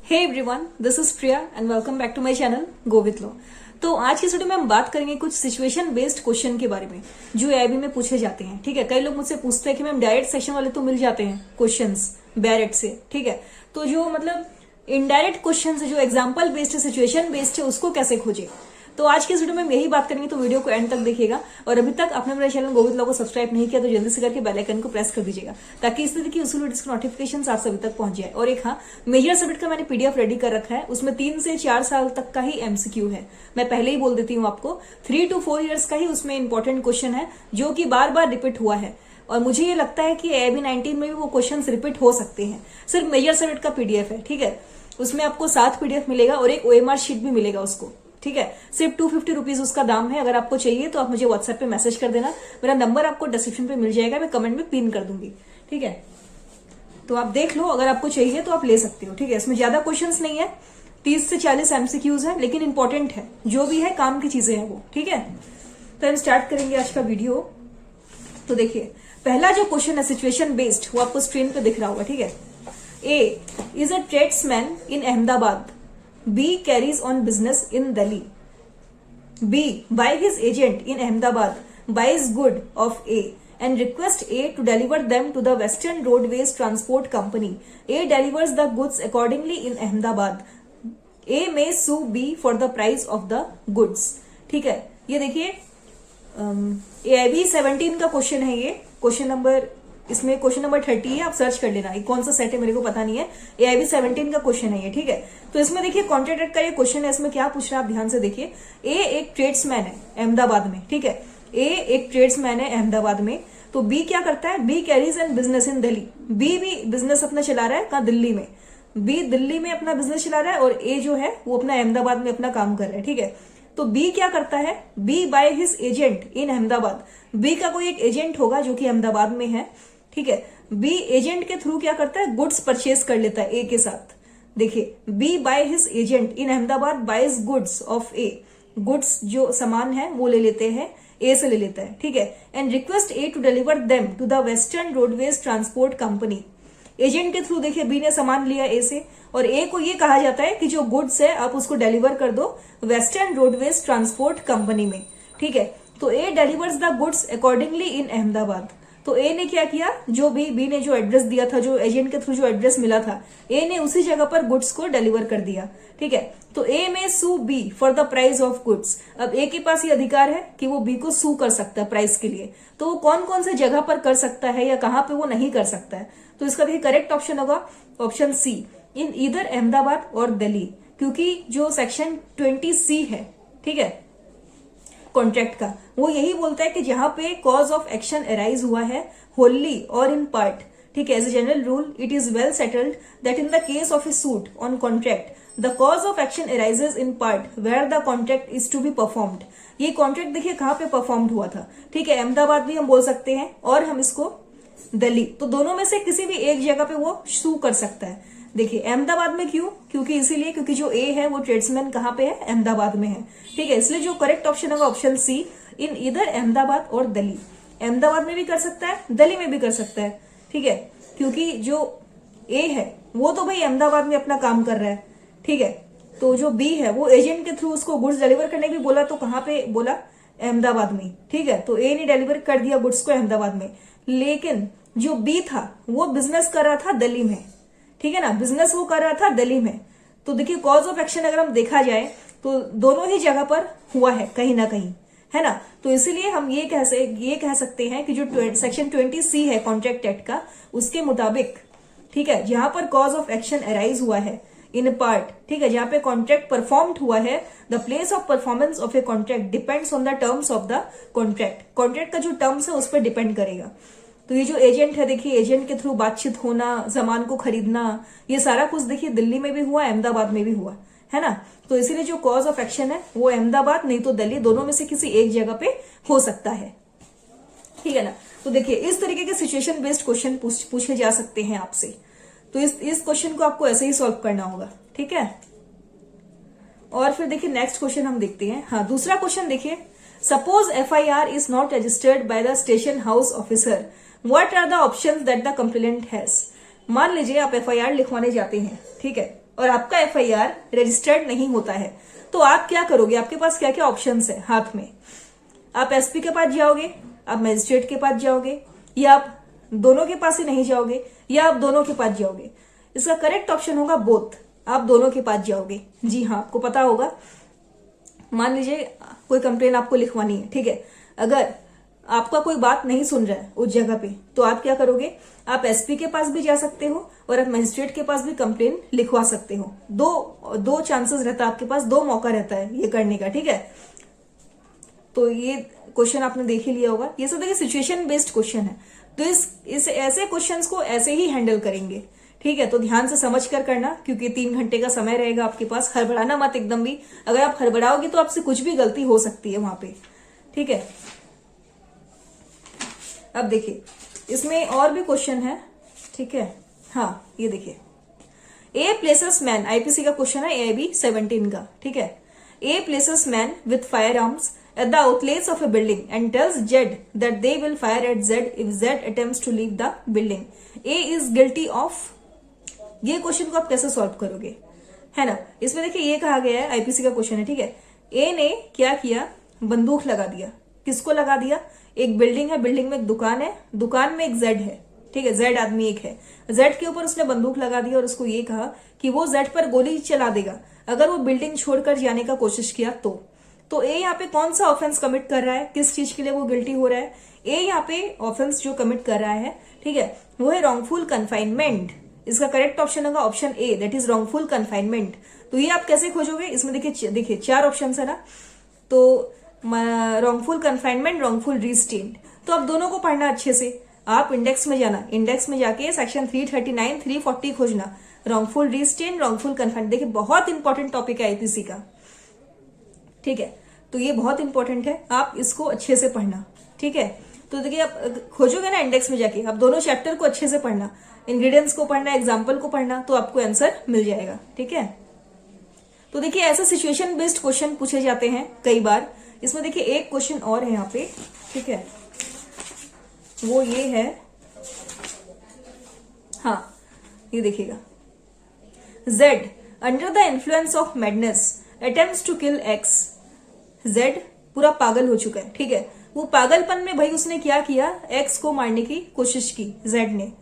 Hey everyone, this is Priya and welcome back to my channel go with law. तो आज की video में हम बात करेंगे कुछ सिचुएशन बेस्ड क्वेश्चन के बारे में जो एआईबी में पूछे जाते हैं। ठीक है, कई लोग मुझसे पूछते हैं कि मैम डायरेक्ट सेक्शन वाले तो मिल जाते हैं क्वेश्चंस बैरेट से। ठीक है, तो जो मतलब इनडायरेक्ट क्वेश्चन है, जो एग्जाम्पल बेस्ड है, सिचुएशन बेस्ड है, उसको कैसे खोजे। तो आज की इस वीडियो में हम यही बात करेंगे, तो वीडियो को एंड तक देखिएगा। और अभी तक आपने मेरे चैनल गो विथ लॉ को सब्सक्राइब नहीं किया तो जल्दी से करके बेल आइकन को प्रेस कर दीजिएगा, ताकि इस तरह की उसूल वीडियोस की नोटिफिकेशन आप सभी तक पहुंच जाए। और एक हाँ, मेजर सब्जेक्ट का मैंने पीडीएफ रेडी कर रखा है, उसमें 3 से 4 साल तक का ही एमसीक्यू है। मैं पहले ही बोल देती हूँ आपको, 3 to 4 ईयर्स का ही उसमें इंपॉर्टेंट क्वेश्चन है जो कि बार बार रिपीट हुआ है। और मुझे ये लगता है कि एआईबी 19 में भी वो क्वेश्चन रिपीट हो सकते हैं। सिर्फ मेजर सब्जेक्ट का पीडीएफ है। ठीक है, उसमें आपको 7 पीडीएफ मिलेगा और एक ओएमआर शीट भी मिलेगा उसको। ठीक है, सिर्फ 250 रुपीज उसका दाम है। अगर आपको चाहिए तो आप मुझे व्हाट्सएप पे मैसेज कर देना, मेरा नंबर आपको डिस्क्रिप्शन पे मिल जाएगा, मैं कमेंट में पिन कर दूंगी। ठीक है, तो आप देख लो, अगर आपको चाहिए तो आप ले सकते हो। ठीक है, इसमें ज्यादा क्वेश्चंस नहीं है, 30 से 40 एमसीक्यूज है, लेकिन इंपॉर्टेंट है, जो भी है काम की चीजें हैं वो। ठीक है, तो हम स्टार्ट करेंगे आज का वीडियो। तो देखिए, पहला जो क्वेश्चन है सिचुएशन बेस्ड, वो आपको स्क्रीन पे दिख रहा होगा। ठीक है, A is a tradesman in Ahmedabad, B carries on business in Delhi. B, by his agent in Ahmedabad, buys good of A and requests A to deliver them to the Western Roadways Transport Company. A delivers the goods accordingly in Ahmedabad. A may sue B for the price of the goods. ठीक है, ये देखिए AIB 17 का question है। ये question number, इसमें question number 30 है, आप सर्च कर लेना, ये कौन सा सेट है मेरे को पता नहीं है। AIB 17 का क्वेश्चन है ये। ठीक है, तो इसमें देखिए कॉन्ट्रैक्ट एक्ट का ये क्वेश्चन है। इसमें क्या पूछ रहा है आप ध्यान से देखिए। ए एक ट्रेड्समैन है अहमदाबाद में। ठीक है, ए एक ट्रेड्समैन है अहमदाबाद में, तो बी क्या करता है, B carries an business in Delhi. B भी बिजनेस अपना चला रहा है कहाँ, दिल्ली में। बी दिल्ली में अपना बिजनेस चला रहा है और ए जो है वो अपना अहमदाबाद में अपना काम कर रहा है। ठीक है, तो बी क्या करता है, B by his agent in Ahmedabad. B का कोई एक एजेंट होगा जो कि अहमदाबाद में है। ठीक है, बी एजेंट के थ्रू क्या करता है, गुड्स परचेज कर लेता है ए के साथ। देखिए, B by his agent in Ahmedabad buys goods of A. Goods जो सामान है वो ले लेते हैं, ए से ले लेता है। ठीक है, and request A to deliver them to the Western Roadways transport company. Agent के थ्रू देखिए बी ने सामान लिया ए से, और ए को ये कहा जाता है कि जो गुड्स है आप उसको डिलीवर कर दो वेस्टर्न रोडवेज ट्रांसपोर्ट कंपनी में। ठीक है, तो ए डिलीवर्स द गुड्स अकॉर्डिंगली इन अहमदाबाद। तो ए ने क्या किया, जो बी ने जो एड्रेस दिया था, जो एजेंट के थ्रू जो एड्रेस मिला था, ए ने उसी जगह पर गुड्स को डिलीवर कर दिया। ठीक है, तो ए में sue B for the price of goods. अब ए के पास ये अधिकार है कि वो बी को सू कर सकता है प्राइस के लिए। तो वो कौन कौन से जगह पर कर सकता है या कहां पे वो नहीं कर सकता है, तो इसका देखिए करेक्ट ऑप्शन होगा option C, in either Ahmedabad और दिल्ली, क्योंकि जो सेक्शन 20C है, ठीक है, कॉन्ट्रैक्ट का, वो यही बोलता है कि जहां पे कॉज ऑफ एक्शन अराइज हुआ है होली और इन पार्ट। ठीक है, as a general rule it is well settled that in the case of a suit on contract the cause of action arises in part where the contract is to be performed. ये contract देखिए कहां पे performed हुआ था। ठीक है, अहमदाबाद भी हम बोल सकते हैं और हम इसको दिल्ली, तो दोनों में से किसी भी एक जगह पे वो सू कर सकता है। देखिए अहमदाबाद में क्यों, क्योंकि इसीलिए क्योंकि जो ए है वो ट्रेड्समैन कहां पे है, अहमदाबाद में है। ठीक है, इसलिए जो करेक्ट ऑप्शन होगा ऑप्शन सी, इन इधर अहमदाबाद और दिल्ली। अहमदाबाद में भी कर सकता है, दिल्ली में भी कर सकता है। ठीक है, क्योंकि जो ए है वो तो भाई अहमदाबाद में अपना काम कर रहा है। ठीक है, तो जो बी है वो एजेंट के थ्रू उसको गुड्स डिलीवर करने भी बोला, तो कहां पे बोला, अहमदाबाद में। ठीक है, तो ए ने डिलीवर कर दिया गुड्स को अहमदाबाद में, लेकिन जो बी था वो बिजनेस कर रहा था दिल्ली में। ठीक है ना, बिजनेस वो कर रहा था दिल्ली में। तो देखिए कॉज ऑफ एक्शन अगर हम देखा जाए तो दोनों ही जगह पर हुआ है कहीं ना कहीं, है ना। तो इसीलिए हम ये कह सकते हैं कि जो सेक्शन 20C है कॉन्ट्रैक्ट एक्ट का, उसके मुताबिक, ठीक है, जहां पर कॉज ऑफ एक्शन अराइज हुआ है इन पार्ट, ठीक है, जहां पे कॉन्ट्रैक्ट परफॉर्म्ड हुआ है, the place of performance of a contract depends on the terms of the contract. Contract का जो टर्म्स है उस पर डिपेंड करेगा। तो ये जो एजेंट है, देखिए एजेंट के थ्रू बातचीत होना, सामान को खरीदना, ये सारा कुछ देखिए दिल्ली में भी हुआ, अहमदाबाद में भी हुआ, है ना। तो इसीलिए जो कॉज ऑफ एक्शन है वो अहमदाबाद नहीं तो दिल्ली, दोनों में से किसी एक जगह पे हो सकता है। ठीक है ना। तो देखिए इस तरीके के सिचुएशन बेस्ड क्वेश्चन पूछे जा सकते हैं आपसे। तो इस क्वेश्चन को आपको ऐसे ही सॉल्व करना होगा। ठीक है, और फिर देखिए नेक्स्ट क्वेश्चन हम देखते हैं। हाँ, दूसरा क्वेश्चन देखिए, suppose FIR is not registered by the station house officer, what are the options that the complainant has. मान लीजिए आप FIR लिखवाने जाते हैं, ठीक है, और आपका FIR रजिस्टर्ड नहीं होता है, तो आप क्या करोगे? आपके पास क्या क्या ऑप्शंस है हाथ में? आप SP के पास जाओगे, आप मजिस्ट्रेट के पास जाओगे, या आप दोनों के पास ही नहीं जाओगे, या आप दोनों के पास जाओगे? इसका करेक्ट ऑप्शन होगा बोथ, आप दोनों के पास जाओगे। जी हाँ, आपको पता होगा, मान लीजिए कोई कंप्लेन आपको लिखवानी है, ठीक है, अगर आपका कोई बात नहीं सुन रहा है उस जगह पे, तो आप क्या करोगे? आप SP के पास भी जा सकते हो और आप मजिस्ट्रेट के पास भी कंप्लेन लिखवा सकते हो। दो चांसेस रहता है आपके पास, दो मौका रहता है ये करने का, ठीक है। तो ये क्वेश्चन आपने देख ही लिया होगा। ये सब देखिए सिचुएशन बेस्ड क्वेश्चन है, तो इस ऐसे क्वेश्चंस को ऐसे ही हैंडल करेंगे, ठीक है। तो ध्यान से समझ कर करना, क्योंकि 3 घंटे का समय रहेगा आपके पास। हड़बड़ाना मत एकदम भी, अगर आप हड़बड़ाओगे तो आपसे कुछ भी गलती हो सकती है वहां पे, ठीक है। अब देखिए इसमें और भी क्वेश्चन है, ठीक है। हाँ, ये देखिए, ए प्लेसेस मैन, IPC का क्वेश्चन है AIB 17 का, ठीक है। A places man with firearms at the outlets of a building and tells Z that they will fire at Z if Z attempts to leave the building. A is guilty of, ये question को आप कैसे solve करोगे, है ना। इसमें देखिए ये कहा गया है, IPC का क्वेश्चन है, ठीक है। ए ने क्या किया? बंदूक लगा दिया। किसको लगा दिया? एक बिल्डिंग है, बिल्डिंग में एक दुकान है, दुकान में एक Z है, ठीक है, Z आदमी एक है, Z के ऊपर उसने बंदूक लगा दिया और उसको ये कहा कि वो Z पर गोली चला देगा अगर वो बिल्डिंग छोड़कर जाने का कोशिश किया तो ए यहाँ पे कौन सा ऑफेंस कमिट कर रहा है? किस चीज के लिए वो गिल्टी हो रहा है? ए यहाँ पे ऑफेंस जो कमिट कर रहा है, ठीक है, वो है रॉन्गफुल कन्फाइनमेंट। इसका करेक्ट ऑप्शन होगा option A, that is wrongful confinement. तो ये आप कैसे खोजोगे? इसमें देखिए 4 ऑप्शन है ना, तो रॉन्गफुल कन्फाइनमेंट, रॉन्गफुल रिस्टेंट। तो आप दोनों को पढ़ना अच्छे से। आप इंडेक्स में जाना, इंडेक्स में जाके सेक्शन 339, 340 खोजना, रॉन्गफुल रिस्टेंट, रॉन्गफुल कन्फाइनमेंट। देखिए बहुत इंपॉर्टेंट टॉपिक है IPC का, ठीक है। तो ये बहुत इंपॉर्टेंट है, आप इसको अच्छे से पढ़ना, ठीक है। तो देखिए आप खोजोगे ना इंडेक्स में जाके, आप दोनों चैप्टर को अच्छे से पढ़ना, इंग्रेडिएंट्स को पढ़ना, एग्जाम्पल को पढ़ना, तो आपको आंसर मिल जाएगा, ठीक है। तो देखिए ऐसे सिचुएशन बेस्ड क्वेश्चन पूछे जाते हैं कई बार। इसमें देखिए एक क्वेश्चन और है यहाँ पे, ठीक है, वो ये है, हाँ ये देखिएगा, Z under the influence of madness attempts to kill X। Z पूरा पागल हो चुका है, ठीक है, वो पागलपन में भाई उसने क्या किया? X को मारने की कोशिश की Z ने।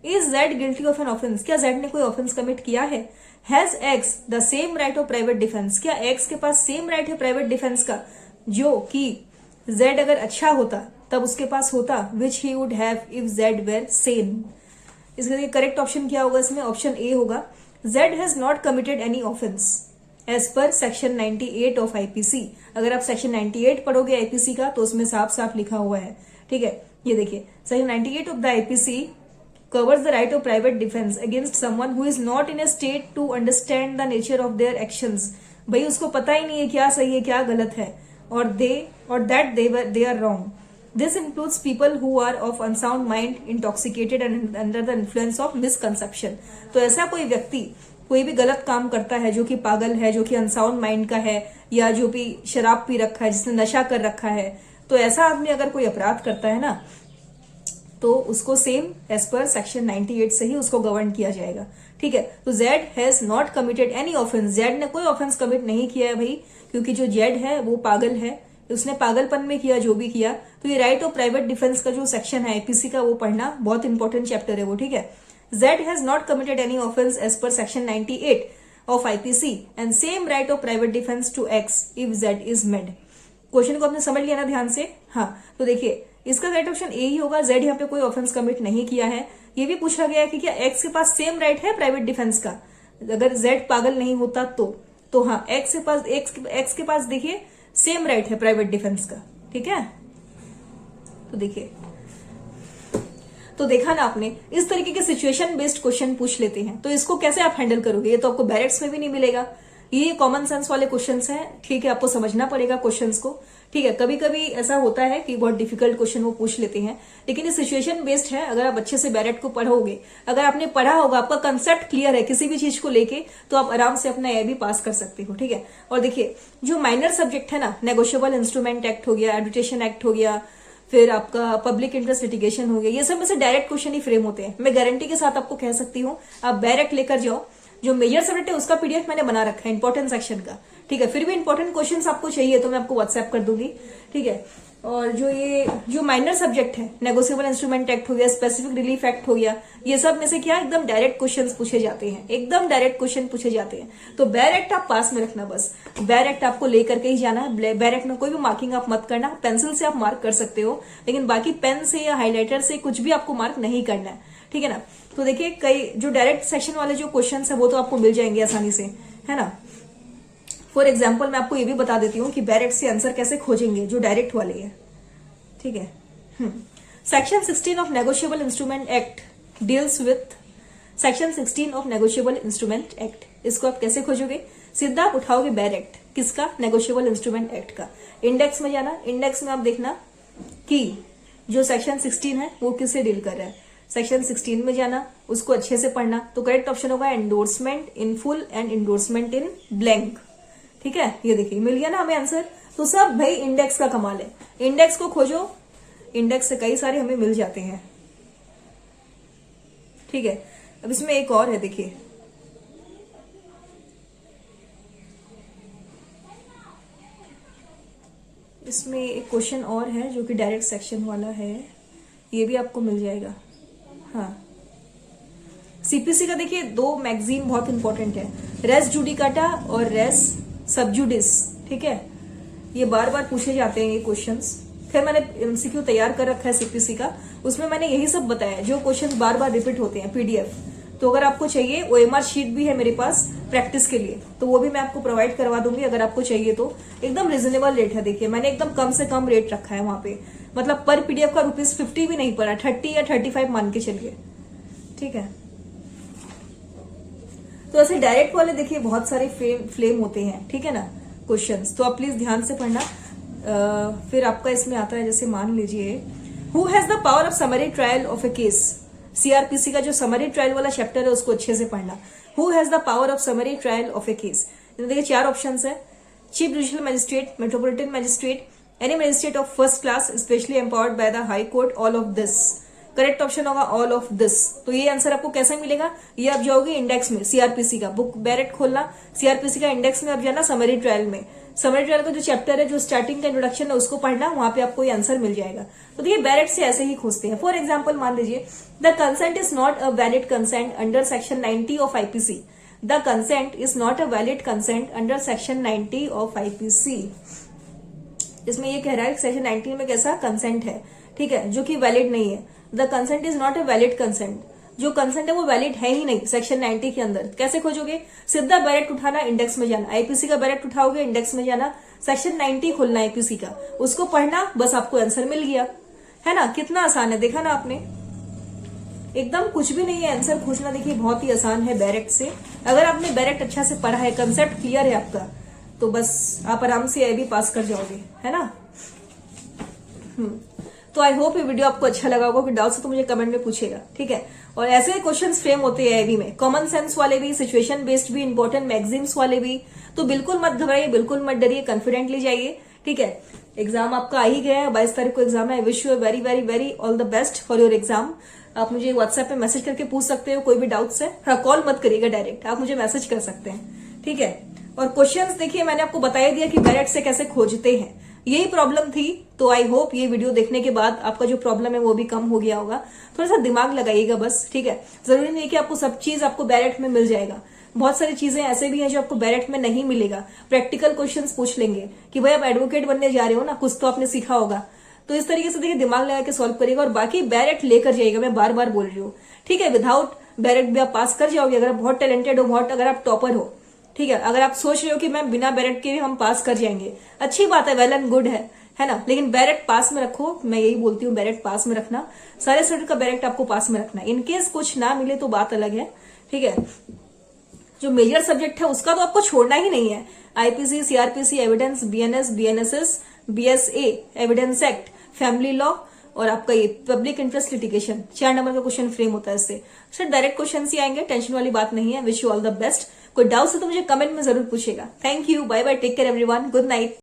Is Z guilty of an offence? क्या Z ने कोई ऑफेंस कमिट किया है? Has X the same right of private defence? क्या X के पास सेम राइट है प्राइवेट डिफेंस का जो कि Z अगर अच्छा होता तब उसके पास होता, which he would have if Z were same. इसका करेक्ट ऑप्शन क्या होगा? इसमें ऑप्शन A होगा, Z has not committed any offence as per section 98 of IPC। अगर आप सेक्शन 98 पढ़ोगे IPC का तो उसमें साफ साफ लिखा हुआ है, ठीक है। ये देखिए section 98 of the IPC covers the right of private defense against someone who is not in a state to understand the nature of their actions। भाई उसको पता ही नहीं है क्या सही है क्या गलत है, और that they are wrong। This includes people who are of unsound mind, intoxicated and under the influence of misconception। तो ऐसा कोई व्यक्ति कोई भी गलत काम करता है जो कि पागल है, जो कि अनसाउंड माइंड का है, या जो भी शराब पी रखा है, जिसने नशा कर रखा है, तो ऐसा आदमी अगर कोई अपराध करता है ना, तो उसको सेम एज पर सेक्शन 98 से ही उसको गवर्न किया जाएगा, ठीक है। तो Z has not committed any offence, Z ने कोई ऑफेंस कमिट नहीं किया है भाई, क्योंकि जो Z है वो पागल है, उसने पागलपन में किया जो भी किया। तो ये राइट ऑफ प्राइवेट डिफेंस का जो सेक्शन है IPC का, वो पढ़ना बहुत इंपॉर्टेंट चैप्टर है वो, ठीक है। Z has not committed any offense as per section 98 of IPC and same right of private defense to X if Z is made। Question को आपने समझ लिया ना ध्यान से? हाँ, तो देखिए इसका राइट ऑप्शन A ही होगा, Z यहाँ पे कोई ऑफेंस कमिट नहीं किया है। ये भी पूछा गया है कि क्या X के पास सेम राइट है प्राइवेट डिफेंस का, अगर Z पागल नहीं होता तो हाँ, X के पास देखिए सेम राइट है प्राइवेट डिफेंस का, ठीक है। तो देखिए, तो देखा ना आपने, इस तरीके के सिचुएशन बेस्ड क्वेश्चन पूछ लेते हैं, तो इसको कैसे आप हैंडल करोगे? ये तो आपको बैरेक्स में भी नहीं मिलेगा, ये कॉमन सेंस वाले क्वेश्चंस हैं, ठीक है, आपको समझना पड़ेगा क्वेश्चंस को, ठीक है। कभी कभी ऐसा होता है कि बहुत डिफिकल्ट क्वेश्चन वो पूछ लेते हैं, लेकिन ये सिचुएशन बेस्ड है। अगर आप अच्छे से बैरेट को पढ़ोगे, अगर आपने पढ़ा होगा, आपका कंसेप्ट क्लियर है किसी भी चीज को लेके, तो आप आराम से अपना AIB पास कर सकते हो, ठीक है। और देखिए जो माइनर सब्जेक्ट है ना, नेगोशिएबल इंस्ट्रूमेंट एक्ट हो गया, एडुटेशन एक्ट हो गया, फिर आपका पब्लिक इंटरेस्ट लिटिगेशन हो गया, ये सब में से डायरेक्ट क्वेश्चन ही फ्रेम होते हैं। मैं गारंटी के साथ आपको कह सकती हूँ, आप बैरेट लेकर जाओ, जो मेजर सब्जेक्ट है उसका पीडीएफ मैंने बना रखा है इंपॉर्टेंट सेक्शन का, ठीक है। फिर भी इंपॉर्टेंट क्वेश्चंस आपको चाहिए तो मैं आपको व्हाट्सएप कर दूंगी, ठीक है। और जो माइनर सब्जेक्ट है, नेगोशिएबल इंस्ट्रूमेंट एक्ट हो गया, स्पेसिफिक रिलीफ एक्ट हो गया, ये सब में से क्या एकदम डायरेक्ट क्वेश्चंस पूछे जाते हैं, एकदम डायरेक्ट क्वेश्चन पूछे जाते हैं। तो बेयर एक्ट आप पास में रखना, बस बेयर एक्ट आपको लेकर के ही जाना है। बेयर एक्ट में कोई भी मार्किंग आप मत करना, पेंसिल से आप मार्क कर सकते हो, लेकिन बाकी पेन से या हाईलाइटर से कुछ भी आपको मार्क नहीं करना है, ठीक है ना। तो देखिए कई जो डायरेक्ट सेक्शन वाले जो क्वेश्चन है वो तो आपको मिल जाएंगे आसानी से, है ना। फॉर एग्जाम्पल मैं आपको ये भी बता देती हूँ कि बेयर एक्ट से आंसर कैसे खोजेंगे जो डायरेक्ट वाले है, ठीक है। Section 16 of negotiable instrument act deals with section 16 of negotiable instrument act. इसको आप कैसे खोजोगे? सीधा आप उठाओगे बेयर एक्ट, किसका? नेगोशिएबल इंस्ट्रूमेंट एक्ट का। इंडेक्स में जाना, इंडेक्स में आप देखना कि जो सेक्शन 16 है वो किससे डील कर रहा है। सेक्शन 16 में जाना, उसको अच्छे से पढ़ना। तो करेक्ट ऑप्शन होगा endorsement in full and endorsement in blank, ठीक है। ये देखिए मिल गया ना हमें आंसर। तो सब भाई इंडेक्स का कमाल है, इंडेक्स को खोजो, इंडेक्स से कई सारे हमें मिल जाते हैं, ठीक है। अब इसमें एक और है, देखिए इसमें एक क्वेश्चन और है जो कि डायरेक्ट सेक्शन वाला है, ये भी आपको मिल जाएगा। हाँ, सीपीसी का देखिए दो मैगजीन बहुत इंपॉर्टेंट है, रेस जुडिकाटा और रेस सबजुडिस, ठीक है। ये बार बार पूछे जाते हैं ये क्वेश्चंस। फिर मैंने एमसीक्यू तैयार कर रखा है सीपीसी का, उसमें मैंने यही सब बताया जो क्वेश्चंस बार बार रिपीट होते हैं, पीडीएफ। तो अगर आपको चाहिए, ओएमआर शीट भी है मेरे पास प्रैक्टिस के लिए, तो वो भी मैं आपको प्रोवाइड करवा दूंगी अगर आपको चाहिए तो। एकदम रिजनेबल रेट है, देखिए मैंने एकदम कम से कम रेट रखा है वहां पे, मतलब पर पीडीएफ का ₹50 भी नहीं पड़ा, 30 या 35 मान के चलिए, ठीक है। तो ऐसे डायरेक्ट वाले देखिए बहुत सारे फ्लेम होते हैं, ठीक है ना, क्वेश्चंस। तो आप प्लीज ध्यान से पढ़ना। फिर आपका इसमें आता है, जैसे मान लीजिए who has the power of summary trial of A case. CrPC का जो समरी ट्रायल वाला चैप्टर है उसको अच्छे से पढ़ना। Who has the power of summary trial of A case. देखिए 4 ऑप्शंस है, chief judicial magistrate, metropolitan magistrate, any magistrate of first class specially empowered by the high court, all of this. Correct option होगा all of this. तो ये answer आपको कैसे मिलेगा? ये आप जाओगे इंडेक्स में, सीआरपीसी का बुक बैरेट खोलना, सीआरपीसी का इंडेक्स में आप जाना समरी ट्रायल में, समरी ट्रायल का जो चैप्टर है, जो स्टार्टिंग का इंट्रोडक्शन है उसको पढ़ना, वहां पे आपको ये आंसर मिल जाएगा। तो देखिए बैरेट से ऐसे ही खोजते हैं। फॉर एग्जाम्पल मान लीजिए the consent is not a valid consent under section 90 of IPC. The consent is not a valid consent under section 90 of IPC. इसमें ये कह रहा है कि सेक्शन 19 में कैसा कंसेंट है, ठीक है, जो कि वैलिड नहीं है। The consent is not a valid consent, जो कंसेंट है वो वैलिड है ही नहीं सेक्शन 90 के अंदर। कैसे खोजोगे? सीधा बैरेट उठाना, इंडेक्स में जाना, आईपीसी का बैरेट उठाओगे, इंडेक्स में जाना, सेक्शन 90 खोलना आईपीसी का, उसको पढ़ना, बस आपको आंसर मिल गया, है ना। कितना आसान है, देखा ना आपने, एकदम कुछ भी नहीं है, आंसर खोजना देखिए बहुत ही आसान है बैरेट से। अगर आपने बैरेट अच्छा से पढ़ा है, कंसेप्ट क्लियर है आपका, तो बस आप आराम से एबी पास कर जाओगे, है ना। तो आई होप ये वीडियो आपको अच्छा लगा होगा। कोई डाउट्स तो मुझे कमेंट में पूछेगा, ठीक है। और ऐसे क्वेश्चंस फ्रेम होते हैं एबी में, कॉमन सेंस वाले भी, सिचुएशन बेस्ड भी, इंपॉर्टेंट मैगजीन्स वाले भी। तो बिल्कुल मत घबराइए, बिल्कुल मत डरिए, कॉन्फिडेंटली जाइए, ठीक है। एग्जाम आपका आ ही गया है, 22 तारीख को एग्जाम है। I wish you very very very all the best for your exam. आप मुझे व्हाट्सएप पे मैसेज करके पूछ सकते हो, कोई भी डाउट्स है। हाँ, कॉल मत करिएगा, डायरेक्ट आप मुझे मैसेज कर सकते हैं, ठीक है। और क्वेश्चंस देखिए मैंने आपको बता दिया कि बैरेट से कैसे खोजते हैं, यही प्रॉब्लम थी। तो आई होप ये वीडियो देखने के बाद आपका जो प्रॉब्लम है वो भी कम हो गया होगा। थोड़ा सा दिमाग लगाइएगा बस, ठीक है। जरूरी नहीं कि आपको सब चीज आपको बैरेट में मिल जाएगा, बहुत सारी चीजें ऐसे भी हैं जो आपको बैरेट में नहीं मिलेगा। प्रैक्टिकल क्वेश्चंस पूछ लेंगे कि भाई आप एडवोकेट बनने जा रहे हो ना, कुछ तो आपने सीखा होगा। तो इस तरीके से देखिए दिमाग लगा के सॉल्व करिएगा, और बाकी बैरेट लेकर जाइएगा, मैं बार बार बोल रही हूँ, ठीक है। विदाउट बैरेट भी आप पास कर जाओगे अगर आप बहुत टैलेंटेड हो, बहुत अगर आप टॉपर हो, ठीक है। अगर आप सोच रहे हो कि मैं बिना बैरेट के भी हम पास कर जाएंगे, अच्छी बात है, वेल एंड गुड है ना। लेकिन बैरेट पास में रखो, मैं यही बोलती हूँ, बैरेट पास में रखना, सारे सब्जेक्ट का बैरेट आपको पास में रखना। इनकेस कुछ ना मिले तो बात अलग है, ठीक है। जो मेजर सब्जेक्ट है उसका तो आपको छोड़ना ही नहीं है। IPC, CrPC, evidence, BNS, BNSS, BSA, evidence act, family law, और आपका ये पब्लिक इंटरेस्ट लिटिगेशन, 4 नंबर का क्वेश्चन फ्रेम होता है इससे। सर डायरेक्ट क्वेश्चन ही आएंगे, टेंशन वाली बात नहीं है। Wish you all the best. कोई डाउट है तो मुझे कमेंट में जरूर पूछेगा। Thank you, bye bye, take care everyone, good night.